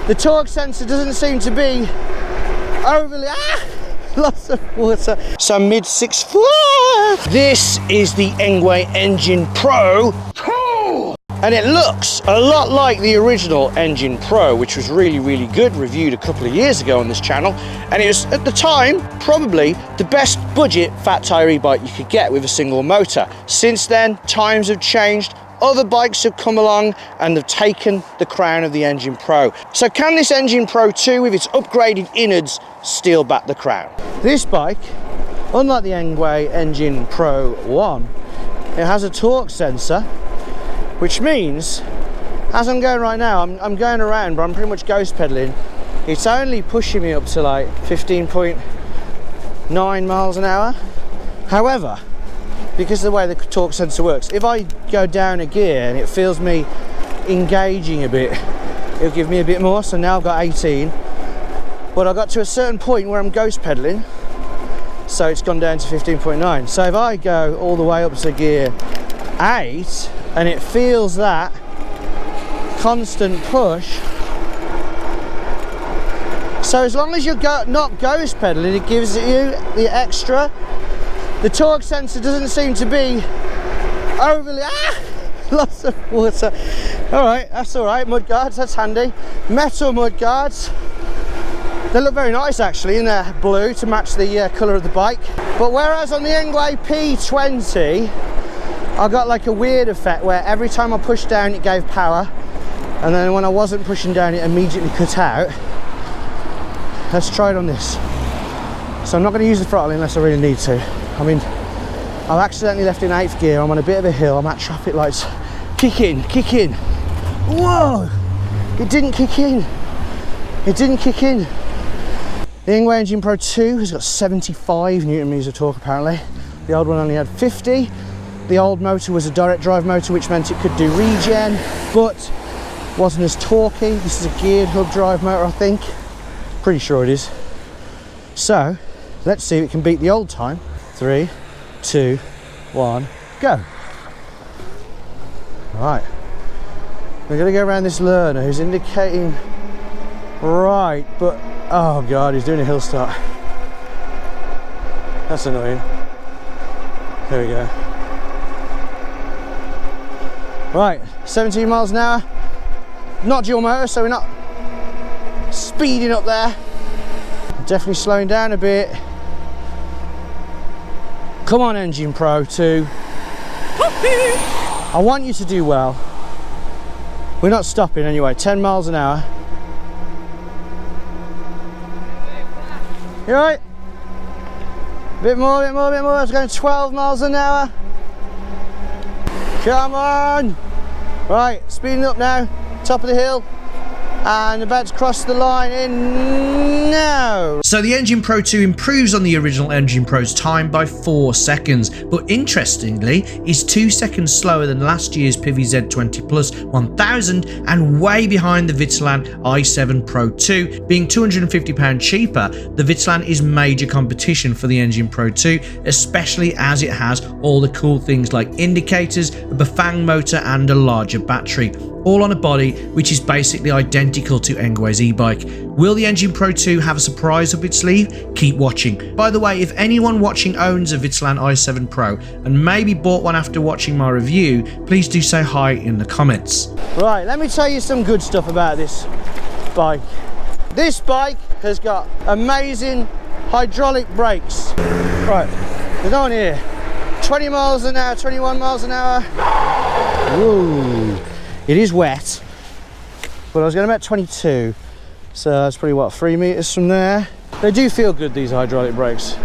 The torque sensor doesn't seem to be overly, lots of water. So mid 6 foot. This is the Engwe Engine Pro. And it looks a lot like the original Engine Pro, which was really, really good, reviewed a couple of years ago on this channel. And it was, at the time, probably the best budget fat tyre e-bike you could get with a single motor. Since then, times have changed. Other bikes have come along and have taken the crown of the Engine Pro. So can this Engine Pro 2, with its upgraded innards, steal back the crown? This bike, unlike the Engwe Engine Pro 1, it has a torque sensor, which means, as I'm going right now, I'm going around, but I'm pretty much ghost pedaling. It's only pushing me up to like 15.9 miles an hour. However, because of the way the torque sensor works, if I go down a gear and it feels me engaging a bit, it'll give me a bit more. So now I've got 18, but I got to a certain point where I'm ghost pedaling, so it's gone down to 15.9. So if I go all the way up to gear 8 and it feels that constant push, so as long as you're not ghost pedaling, it gives you the extra. The torque sensor doesn't seem to be overly, lots of water. All right, that's all right. Mud guards, that's handy. Metal mud guards. They look very nice actually in their blue to match the colour of the bike. But whereas on the Engwe P20, I got like a weird effect where every time I pushed down it gave power, and then when I wasn't pushing down it immediately cut out. Let's try it on this. So I'm not going to use the throttle unless I really need to. I mean, I've accidentally left in 8th gear, I'm on a bit of a hill, I'm at traffic lights. Kick in, kick in. Whoa! It didn't kick in. It didn't kick in. The Engwe Engine Pro 2 has got 75 Newton meters of torque apparently. The old one only had 50. The old motor was a direct drive motor, which meant it could do regen, but wasn't as torquey. This is a geared hub drive motor, I think. Pretty sure it is. So, let's see if it can beat the old time. 3, 2, 1, go. Right. We're going to go around this learner who's indicating right, but oh god, he's doing a hill start. That's annoying. There we go. Right, 17 miles an hour. Not dual motor, so we're not speeding up there. Definitely slowing down a bit. Come on, Engine Pro 2. I want you to do well. We're not stopping anyway. 10 miles an hour. You alright? Bit more, bit more, bit more. It's going 12 miles an hour. Come on. Right, speeding up now. Top of the hill. And about to cross the line in now. So the Engine Pro 2 improves on the original Engine Pro's time by 4 seconds, but interestingly is 2 seconds slower than last year's PVZ 20 Plus 1000 and way behind the Vitalan i7 Pro 2. Being £250 cheaper, the Vitalan is major competition for the Engine Pro 2, especially as it has all the cool things like indicators, a Bafang motor and a larger battery, all on a body which is basically identical to Engwe's e-bike. Will the Engine Pro 2 have a surprise up its sleeve? Keep watching. By the way, if anyone watching owns a Vitalan i7 Pro and maybe bought one after watching my review, please do say hi in the comments. Right, let me tell you some good stuff about this bike. This bike has got amazing hydraulic brakes. Right, there's no one here. 20 miles an hour, 21 miles an hour. Whoa. It is wet, but I was going about 22, so that's probably what, 3 meters from there. They do feel good, these hydraulic brakes,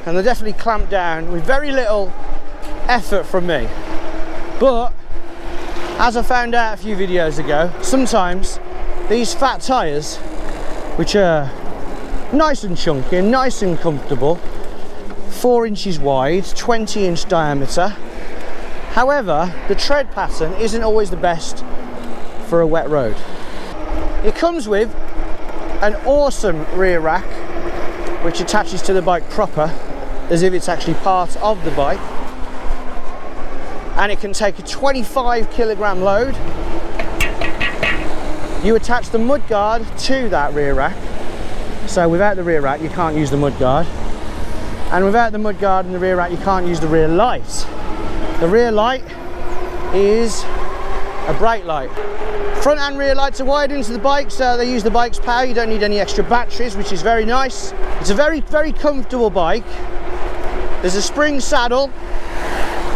and they're definitely clamped down with very little effort from me. But as I found out a few videos ago, sometimes these fat tyres, which are nice and chunky and nice and comfortable, 4 inches wide, 20-inch diameter. However, the tread pattern isn't always the best for a wet road. It comes with an awesome rear rack, which attaches to the bike proper, as if it's actually part of the bike. And it can take a 25 kilogram load. you attach the mudguard to that rear rack. So without the rear rack, you can't use the mudguard. And without the mudguard and the rear rack, you can't use the rear light. The rear light is a brake light. Front and rear lights are wired into the bike, so they use the bike's power. You don't need any extra batteries, which is very nice. It's a very, very comfortable bike. There's a spring saddle,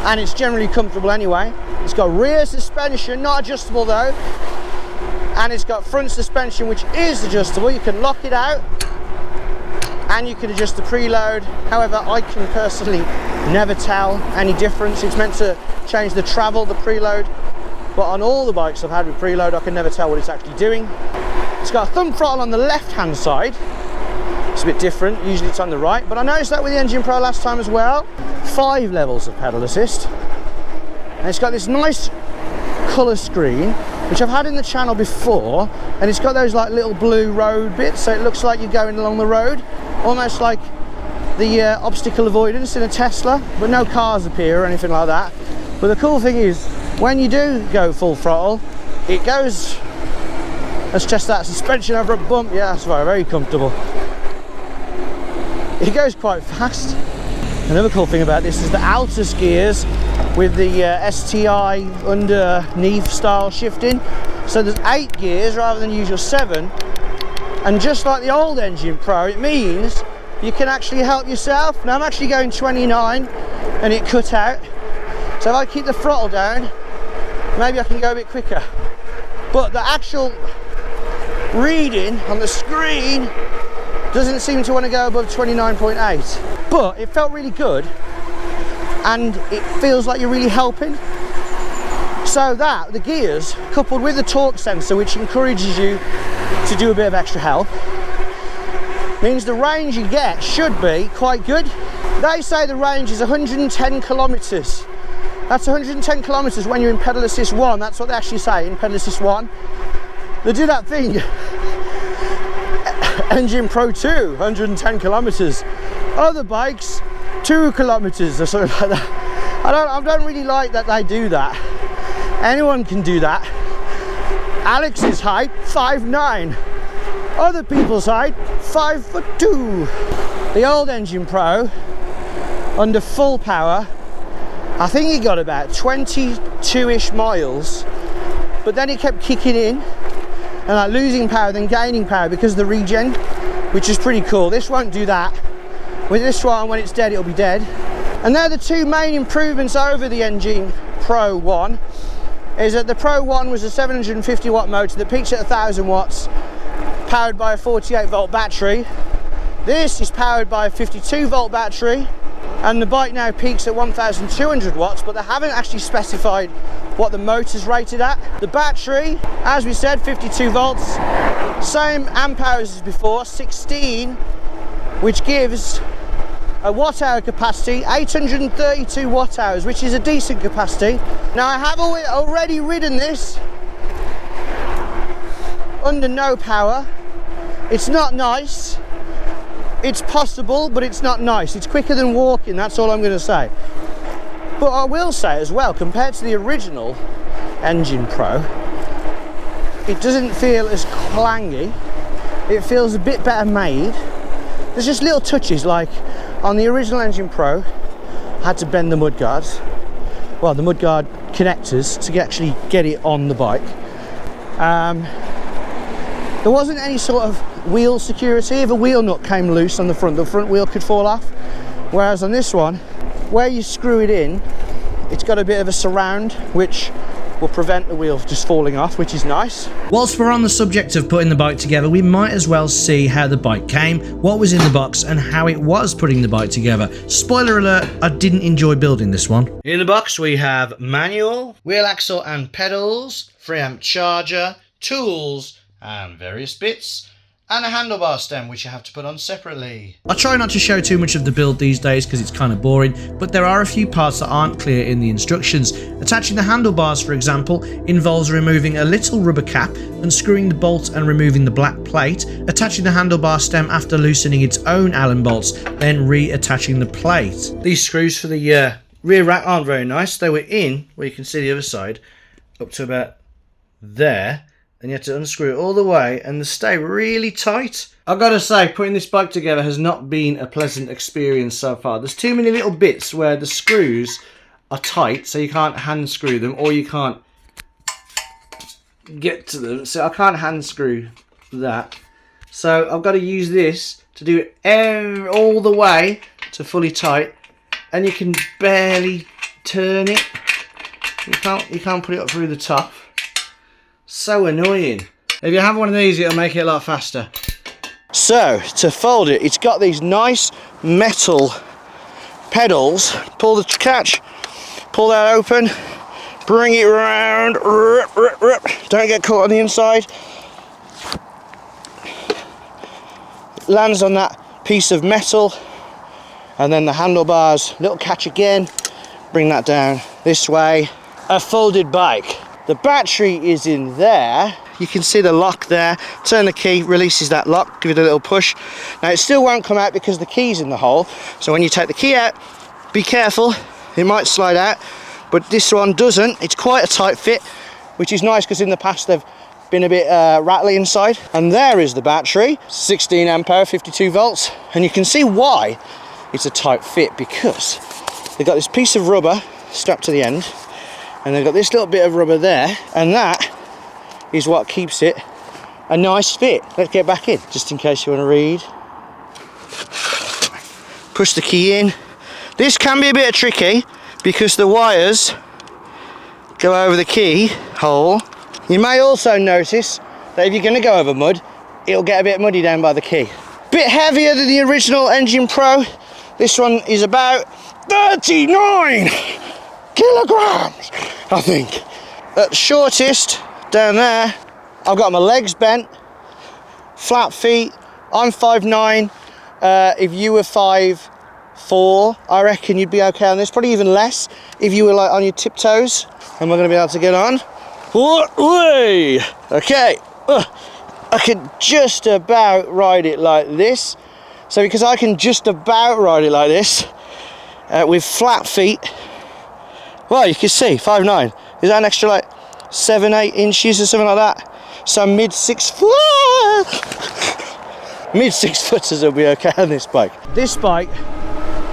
and it's generally comfortable anyway. It's got rear suspension, not adjustable though, and it's got front suspension, which is adjustable. You can lock it out, and you can adjust the preload. However, I can personally never tell any difference. It's meant to change the travel, the preload, but on all the bikes I've had with preload, I can never tell what it's actually doing. It's got a thumb throttle on the left-hand side. It's a bit different, usually it's on the right, but I noticed that with the Engine Pro last time as well. 5 levels of pedal assist. And it's got this nice colour screen, which I've had in the channel before, and it's got those like little blue road bits, so it looks like you're going along the road, almost like the obstacle avoidance in a Tesla, but no cars appear or anything like that. But the cool thing is, when you do go full throttle, it goes, let's test that suspension over a bump. Yeah, that's very, very comfortable. It goes quite fast. Another cool thing about this is the Altus gears with the STI underneath style shifting. So there's 8 gears rather than usual 7. And just like the old Engine Pro, it means you can actually help yourself. Now I'm actually going 29 and it cut out. So if I keep the throttle down, maybe I can go a bit quicker. But the actual reading on the screen doesn't seem to want to go above 29.8. But it felt really good, and it feels like you're really helping. So that, the gears, coupled with the torque sensor, which encourages you to do a bit of extra help, means the range you get should be quite good. They say the range is 110 kilometers. That's 110 kilometers when you're in pedal assist 1. That's what they actually say in pedal assist 1. They do that thing. Engine Pro 2, 110 kilometers. Other bikes, 2 kilometers or something like that. I don't really like that they do that. Anyone can do that. Alex's height, 5'9". Other people's height, 5'2". The old Engine Pro, under full power, I think he got about 22-ish miles, but then it kept kicking in and like losing power, then gaining power because of the regen, which is pretty cool. This won't do that. With this one, when it's dead, it'll be dead. And they're the 2 main improvements over the Engine Pro 1, is that the Pro 1 was a 750 watt motor that peaks at 1000 watts, powered by a 48 volt battery. This is powered by a 52 volt battery, and the bike now peaks at 1200 watts, but they haven't actually specified what the motor's rated at. The battery, as we said, 52 volts, same amp hours as before, 16, which gives a watt hour capacity, 832 watt hours, which is a decent capacity. Now I have already ridden this under no power. It's not nice. It's possible, but it's not nice. It's quicker than walking, that's all I'm going to say. But I will say as well, compared to the original Engine Pro, it doesn't feel as clangy. It feels a bit better made. There's just little touches, like on the original Engine Pro, I had to bend the mudguards. Well, the mudguard connectors to actually get it on the bike. There wasn't any sort of wheel security. If a wheel nut came loose on the front wheel could fall off. Whereas on this one, where you screw it in, it's got a bit of a surround which will prevent the wheel just falling off, which is nice. Whilst we're on the subject of putting the bike together, we might as well see how the bike came, what was in the box, and how it was putting the bike together. Spoiler alert, I didn't enjoy building this one. In the box we have manual, wheel axle and pedals, 3-amp charger, tools and various bits, and a handlebar stem which you have to put on separately. I try not to show too much of the build these days because it's kind of boring, but there are a few parts that aren't clear in the instructions. Attaching the handlebars, for example, involves removing a little rubber cap, unscrewing the bolt and removing the black plate, attaching the handlebar stem after loosening its own Allen bolts, then reattaching the plate. These screws for the rear rack aren't very nice. They were in, where you can see the other side, up to about there. and you have to unscrew it all the way, and they stay really tight. I've got to say, putting this bike together has not been a pleasant experience so far. There's too many little bits where the screws are tight, so you can't hand screw them, or you can't get to them. So I can't hand screw that. So I've got to use this to do it all the way to fully tight, and you can barely turn it. You can't put it up through the top. So annoying. If you have one of these, it'll make it a lot faster. So to fold it, it's got these nice metal pedals. Pull the catch, pull that open, bring it round, don't get caught on the inside. It lands on that piece of metal, and then the handlebars, little catch again, bring that down this way. A folded bike. The battery is in there. You can see the lock there. Turn the key, releases that lock, give it a little push. Now it still won't come out because the key's in the hole. So when you take the key out, be careful, it might slide out, but this one doesn't. It's quite a tight fit, which is nice because in the past they've been a bit rattly inside. And there is the battery, 16 amp hour, 52 volts. And you can see why it's a tight fit, because they've got this piece of rubber strapped to the end, and they've got this little bit of rubber there, and that is what keeps it a nice fit. Let's get back in, just in case you want to read. Push the key in. This can be a bit tricky because the wires go over the key hole. You may also notice that if you're going to go over mud, it'll get a bit muddy down by the key. Bit heavier than the original Engine Pro. This one is about 39 kilograms, I think. At the shortest, down there, I've got my legs bent, flat feet. I'm 5'9". If you were 5'4", I reckon you'd be okay on this. Probably even less if you were like on your tiptoes. Am I going to be able to get on? Okay. I can just about ride it like this. So because I can just about ride it like this, with flat feet, well, you can see 5'9". Is that an extra like 7-8 inches or something like that? So mid 6 footers will be okay on this bike. This bike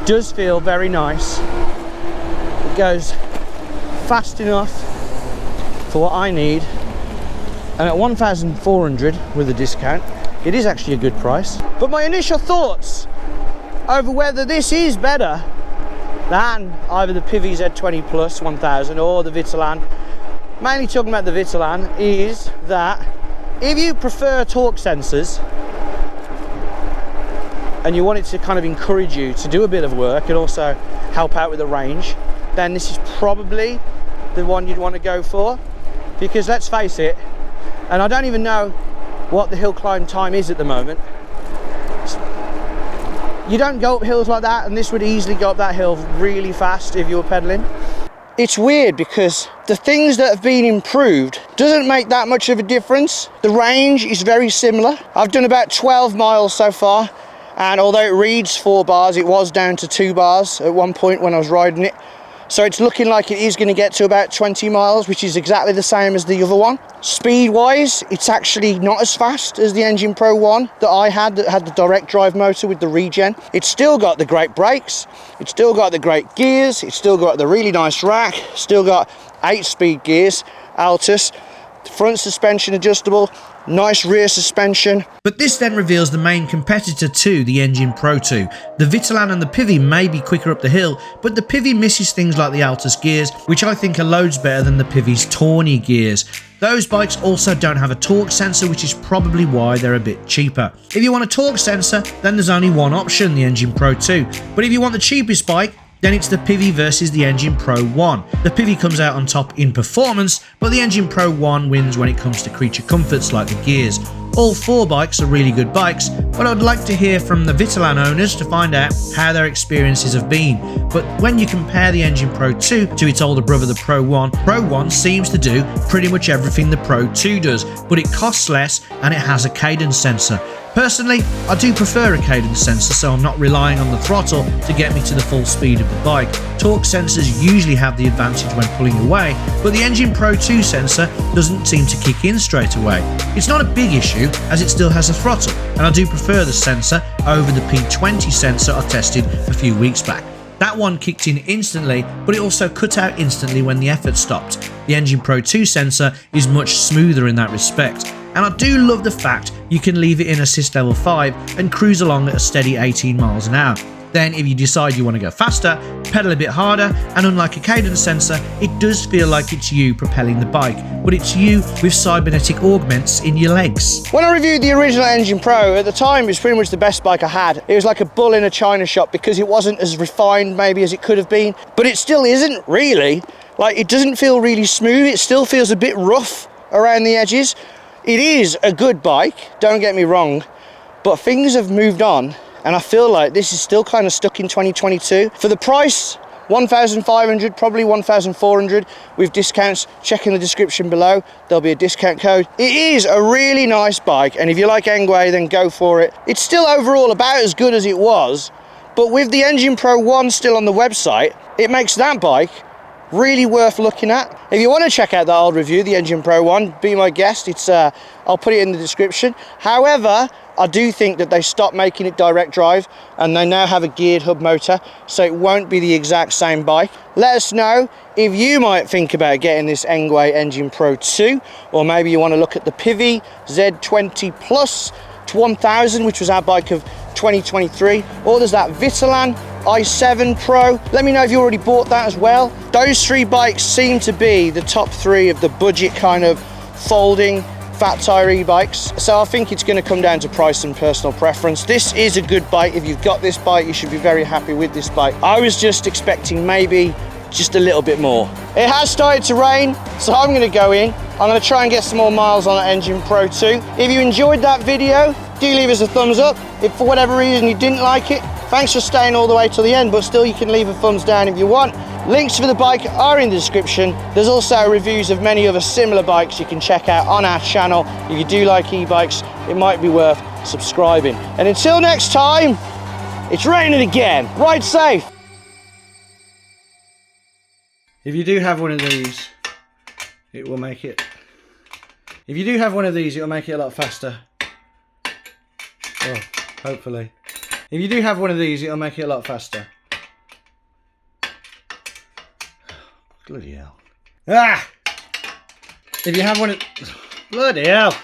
does feel very nice. It goes fast enough for what I need, and at 1,400 with a discount, it is actually a good price. But my initial thoughts over whether this is better than either the Pivi Z20 Plus 1000 or the Vitalan, mainly talking about the Vitalan, is that if you prefer torque sensors and you want it to kind of encourage you to do a bit of work and also help out with the range, then this is probably the one you'd want to go for. Because let's face it, and I don't even know what the hill climb time is at the moment, you don't go up hills like that, and this would easily go up that hill really fast if you were pedaling. It's weird because the things that have been improved doesn't make that much of a difference. The range is very similar. I've done about 12 miles so far, and although it reads 4 bars, it was down to 2 bars at one point when I was riding it. So it's looking like it is going to get to about 20 miles, which is exactly the same as the other one. Speed-wise, it's actually not as fast as the Engine Pro 1 that I had, that had the direct drive motor with the regen. It's still got the great brakes, it's still got the great gears, it's still got the really nice rack, still got 8-speed gears, Altus, front suspension adjustable, nice rear suspension. But this then reveals the main competitor to the Engine Pro 2. The Vitalan and the Pivi may be quicker up the hill, but the Pivi misses things like the Altus gears, which I think are loads better than the Pivi's Tawny gears. Those bikes also don't have a torque sensor, which is probably why they're a bit cheaper. If you want a torque sensor, then there's only one option, the Engine Pro 2. But if you want the cheapest bike, then it's the Pivi versus the Engine Pro 1. The Pivi comes out on top in performance, but the Engine Pro 1 wins when it comes to creature comforts like the gears. All 4 bikes are really good bikes, but I'd like to hear from the Vitalan owners to find out how their experiences have been. But when you compare the Engine Pro 2 to its older brother the Pro 1 seems to do pretty much everything the Pro 2 does, but it costs less and it has a cadence sensor. Personally, I do prefer a cadence sensor, so I'm not relying on the throttle to get me to the full speed of the bike. Torque sensors usually have the advantage when pulling away, but the Engine Pro 2 sensor doesn't seem to kick in straight away. It's not a big issue as it still has a throttle, and I do prefer the sensor over the P20 sensor I tested a few weeks back. That one kicked in instantly, but it also cut out instantly when the effort stopped. The Engine Pro 2 sensor is much smoother in that respect. And I do love the fact you can leave it in assist level 5 and cruise along at a steady 18 miles an hour. Then if you decide you want to go faster, pedal a bit harder, and unlike a cadence sensor, it does feel like it's you propelling the bike, but it's you with cybernetic augments in your legs. When I reviewed the original Engine Pro, at the time it was pretty much the best bike I had. It was like a bull in a china shop because it wasn't as refined maybe as it could have been, but it still isn't really. Like, it doesn't feel really smooth, it still feels a bit rough around the edges. It is a good bike, don't get me wrong, but things have moved on and I feel like this is still kind of stuck in 2022. For the price, 1,500, probably 1,400 with discounts. Check in the description below, there'll be a discount code. It is a really nice bike, and if you like Engwe, then go for it. It's still overall about as good as it was, but with the Engine Pro 1 still on the website, it makes that bike really worth looking at. If you want to check out that old review, the Engine Pro 1, be my guest. It's I'll put it in the description. However, I do think that they stopped making it direct drive and they now have a geared hub motor, so it won't be the exact same bike. Let us know if you might think about getting this Engwe Engine Pro 2, or maybe you want to look at the Pivi Z20 Plus 1000, which was our bike of 2023, or there's that Vitalan i7 Pro. Let me know if you already bought that as well. Those 3 bikes seem to be the top 3 of the budget kind of folding fat tire e-bikes, so I think it's going to come down to price and personal preference. This is a good bike. If you've got this bike, you should be very happy with this bike. I was just expecting maybe just a little bit more. It has started to rain, so I'm going to go in. I'm going to try and get some more miles on that Engine Pro 2. If you enjoyed that video, do leave us a thumbs up. If for whatever reason you didn't like it, thanks for staying all the way to the end, but still you can leave a thumbs down if you want. Links for the bike are in the description. There's also reviews of many other similar bikes you can check out on our channel. If you do like e-bikes, it might be worth subscribing. And until next time, it's raining again. Ride safe. If you do have one of these, it will make it. If you do have one of these, it will make it a lot faster. Oh, hopefully. If you do have one of these, it'll make it a lot faster. Bloody hell. Ah! If you have one of... Bloody hell.